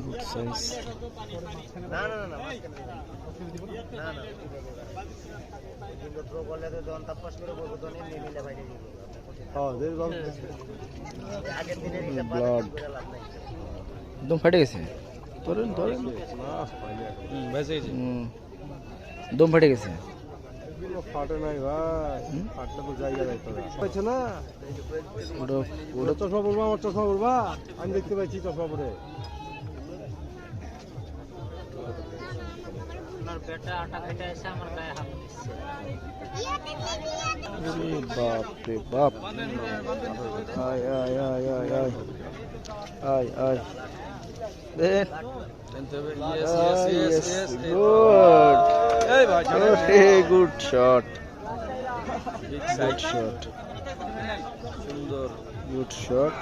Good size. না না না না না না কিন্তু থ্রো করলে তো যখন তাপস করে বলবো তো নিয়ে নিলে বাইরে দিব। হ্যাঁ দেখলাম আগের দিনের হিসাব ব্লাড করে লাভ নাই। একদম ফেটে গেছে। ধরেন ধরেন। না পাইলে দম ফেটে গেছে। এগুলো ফাটে নাই ভাই, ফাটলে তো জায়গা যাইতে হবে পাইছে না। ওটা ওটা চশমা পড়বা, আমার চশমা পড়বা, আমি দেখতে পাইছি চশমা পরে। আমার পেটে আটা খেটে এসে আমার গায়ে হাত দিচ্ছে। বাপ রে বাপ। আয় আয় আয় আয় আয় আয় আয় দেন। Good, good shot, good shot, সুন্দর, গুড শট।